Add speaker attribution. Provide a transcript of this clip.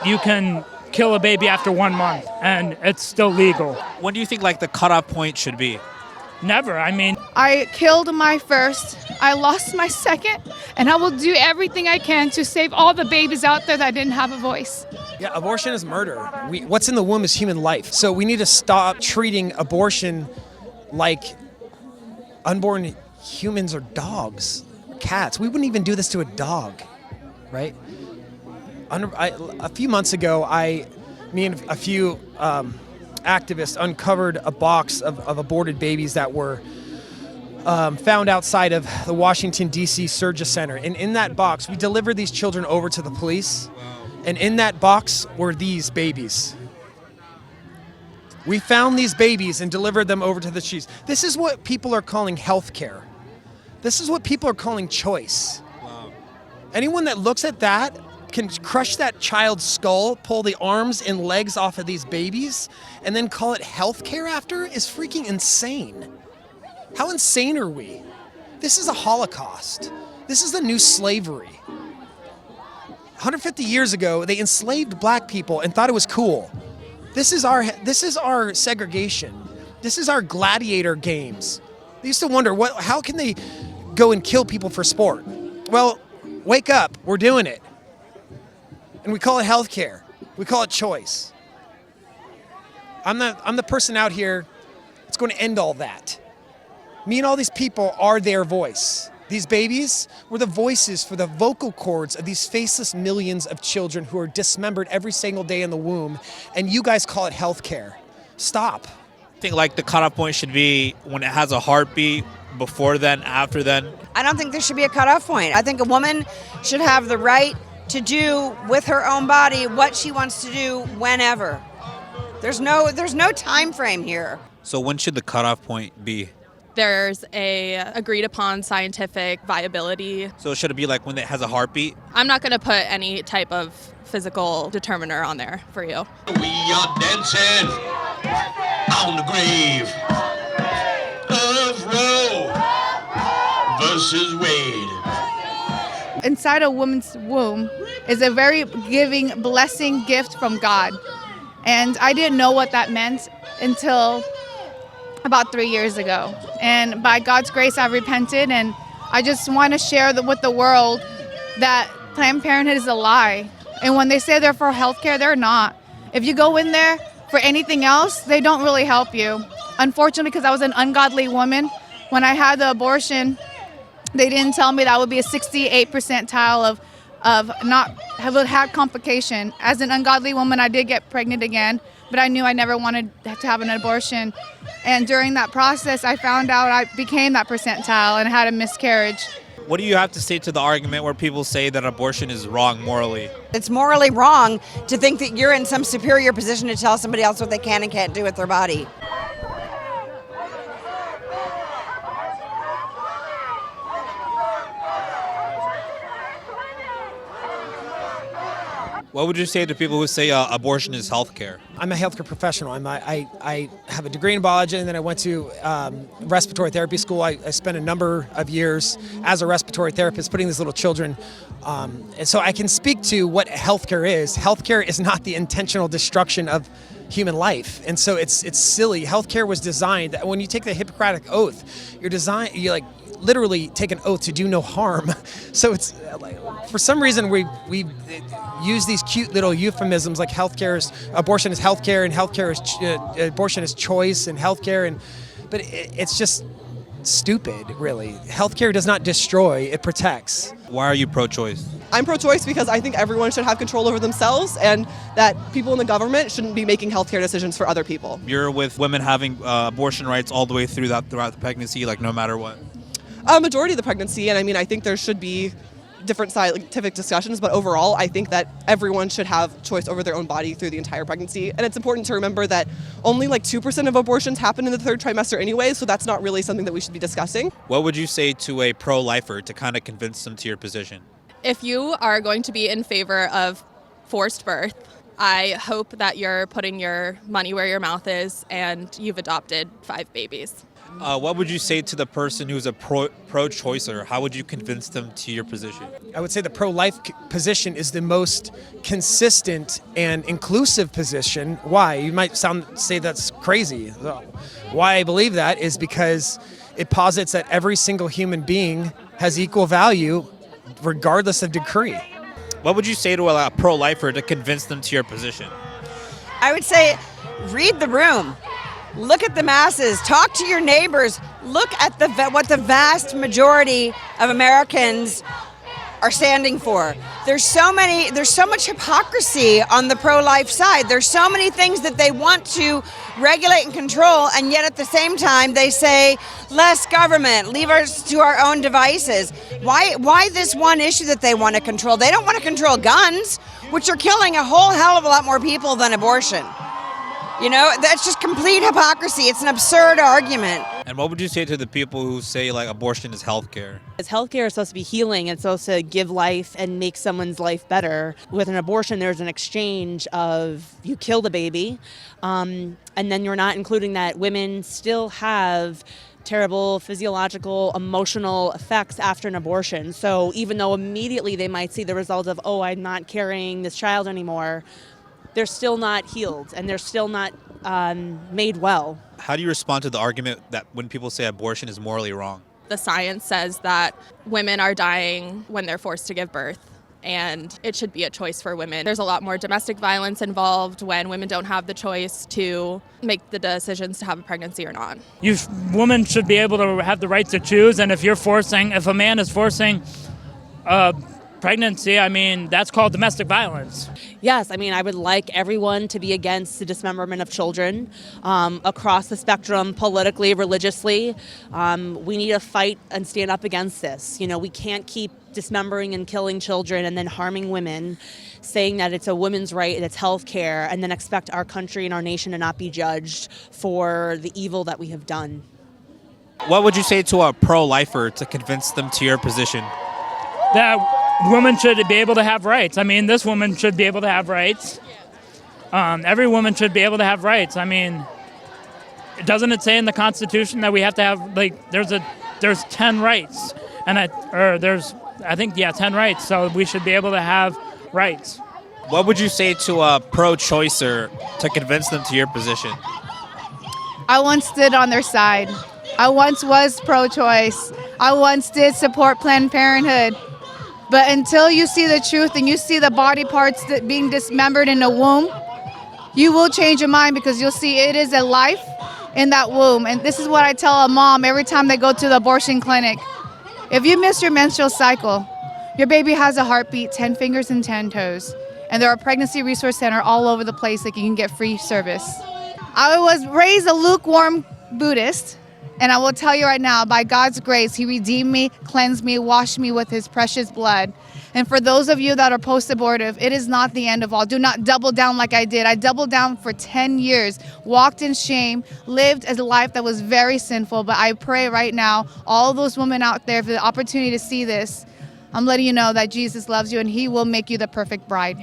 Speaker 1: you can kill a baby after 1 month, and it's still legal.
Speaker 2: When do you think like the cutoff point should be?
Speaker 1: Never. I mean,
Speaker 3: I killed my first, I lost my second, and I will do everything I can to save all the babies out there that didn't have a voice.
Speaker 4: Yeah, abortion is murder. What's in the womb is human life. So we need to stop treating abortion like unborn humans or dogs, or cats. We wouldn't even do this to a dog, right? A few months ago, me and a few activists uncovered a box of aborted babies that were found outside of the Washington, D.C. Surgery Center. And in that box, we delivered these children over to the police. And in that box were these babies. We found these babies and delivered them over to the chiefs. This is what people are calling healthcare. This is what people are calling choice. Wow. Anyone that looks at that can crush that child's skull, pull the arms and legs off of these babies, and then call it healthcare after is freaking insane. How insane are we? This is a Holocaust. This is the new slavery. 150 years ago, they enslaved black people and thought it was cool. This is our segregation. This is our gladiator games. They used to wonder, how can they go and kill people for sport? Well, wake up, we're doing it. And we call it healthcare. We call it choice. I'm the person out here that's going to end all that. Me and all these people are their voice. These babies were the voices for the vocal cords of these faceless millions of children who are dismembered every single day in the womb, and you guys call it healthcare. Stop.
Speaker 2: I think like the cutoff point should be when it has a heartbeat, before then, after then.
Speaker 5: I don't think there should be a cutoff point. I think a woman should have the right to do with her own body what she wants to do whenever. There's no time frame here.
Speaker 2: So when should the cutoff point be?
Speaker 6: There's a agreed upon scientific viability.
Speaker 2: So should it be like when it has a heartbeat?
Speaker 6: I'm not going to put any type of physical determiner on there for you.
Speaker 7: We are dancing on the grave of Roe versus Wade.
Speaker 3: Inside a woman's womb is a very giving, blessing gift from God. And I didn't know what that meant until about 3 years ago. And by God's grace, I've repented, and I just want to share with the world that Planned Parenthood is a lie. And when they say they're for healthcare, they're not. If you go in there for anything else, they don't really help you. Unfortunately, because I was an ungodly woman, when I had the abortion, they didn't tell me that I would be a 68 percentile of not have complication. As an ungodly woman, I did get pregnant again, but I knew I never wanted to have an abortion. And during that process, I found out I became that percentile and had a miscarriage.
Speaker 2: What do you have to say to the argument where people say that abortion is wrong morally?
Speaker 5: It's morally wrong to think that you're in some superior position to tell somebody else what they can and can't do with their body.
Speaker 2: What would you say to people who say abortion is healthcare?
Speaker 4: I'm a healthcare professional. I have a degree in biology, and then I went to respiratory therapy school. I spent a number of years as a respiratory therapist putting these little children. And so I can speak to what healthcare is. Healthcare is not the intentional destruction of human life. And so it's silly. Healthcare was designed, when you take the Hippocratic Oath, you like literally take an oath to do no harm. So it's for some reason we use these cute little euphemisms like abortion is healthcare, and abortion is choice, and healthcare, but it's just stupid, really. Healthcare does not destroy, it protects.
Speaker 2: Why are you pro-choice?
Speaker 8: I'm pro-choice because I think everyone should have control over themselves, and that people in the government shouldn't be making healthcare decisions for other people.
Speaker 2: You're with women having abortion rights all the way throughout the pregnancy, like no matter what?
Speaker 8: A majority of the pregnancy, and I think there should be different scientific discussions, but overall, I think that everyone should have choice over their own body through the entire pregnancy. And it's important to remember that only like 2% of abortions happen in the third trimester anyway, so that's not really something that we should be discussing.
Speaker 2: What would you say to a pro-lifer to kind of convince them to your position?
Speaker 6: If you are going to be in favor of forced birth, I hope that you're putting your money where your mouth is and you've adopted 5 babies.
Speaker 2: What would you say to the person who's a pro-choicer? How would you convince them to your position?
Speaker 4: I would say the pro-life position is the most consistent and inclusive position. Why? You might say that's crazy. Why I believe that is because it posits that every single human being has equal value regardless of decree.
Speaker 2: What would you say to a pro-lifer to convince them to your position?
Speaker 5: I would say read the room. Look at the masses. Talk to your neighbors. Look at what the vast majority of Americans are standing for. There's so much hypocrisy on the pro-life side. There's so many things that they want to regulate and control, and yet at the same time they say less government, leave us to our own devices. Why this one issue that they want to control? They don't want to control guns, which are killing a whole hell of a lot more people than abortion. You know, that's just complete hypocrisy. It's an absurd argument.
Speaker 2: And what would you say to the people who say like abortion is healthcare?
Speaker 9: Healthcare is supposed to be healing. It's supposed to give life and make someone's life better. With an abortion, there's an exchange of you kill the baby, and then you're not including that women still have terrible physiological, emotional effects after an abortion. So even though immediately they might see the result of, oh, I'm not carrying this child anymore, they're still not healed and they're still not made well.
Speaker 2: How do you respond to the argument that when people say abortion is morally wrong?
Speaker 6: The science says that women are dying when they're forced to give birth, and it should be a choice for women. There's a lot more domestic violence involved when women don't have the choice to make the decisions to have a pregnancy or not.
Speaker 1: Women should be able to have the right to choose, and if a man is forcing pregnancy, I mean, that's called domestic violence.
Speaker 9: Yes, I mean, I would like everyone to be against the dismemberment of children across the spectrum, politically, religiously. We need to fight and stand up against this. You know, we can't keep dismembering and killing children and then harming women, saying that it's a woman's right and it's health care, and then expect our country and our nation to not be judged for the evil that we have done.
Speaker 2: What would you say to a pro-lifer to convince them to your position?
Speaker 1: That women should be able to have rights. I mean, this woman should be able to have rights. Every woman should be able to have rights. I mean, doesn't it say in the Constitution that we have to have, like, there's 10 rights, and there's 10 rights. So we should be able to have rights.
Speaker 2: What would you say to a pro-choicer to convince them to your position?
Speaker 3: I once stood on their side. I once was pro-choice. I once did support Planned Parenthood. But until you see the truth and you see the body parts that being dismembered in the womb, you will change your mind, because you'll see it is a life in that womb. And this is what I tell a mom every time they go to the abortion clinic. If you miss your menstrual cycle, your baby has a heartbeat, 10 fingers and 10 toes. And there are pregnancy resource centers all over the place that you can get free service. I was raised a lukewarm Buddhist. And I will tell you right now, by God's grace, He redeemed me, cleansed me, washed me with His precious blood. And for those of you that are post-abortive, it is not the end of all. Do not double down like I did. I doubled down for 10 years, walked in shame, lived a life that was very sinful. But I pray right now, all those women out there, for the opportunity to see this, I'm letting you know that Jesus loves you and He will make you the perfect bride.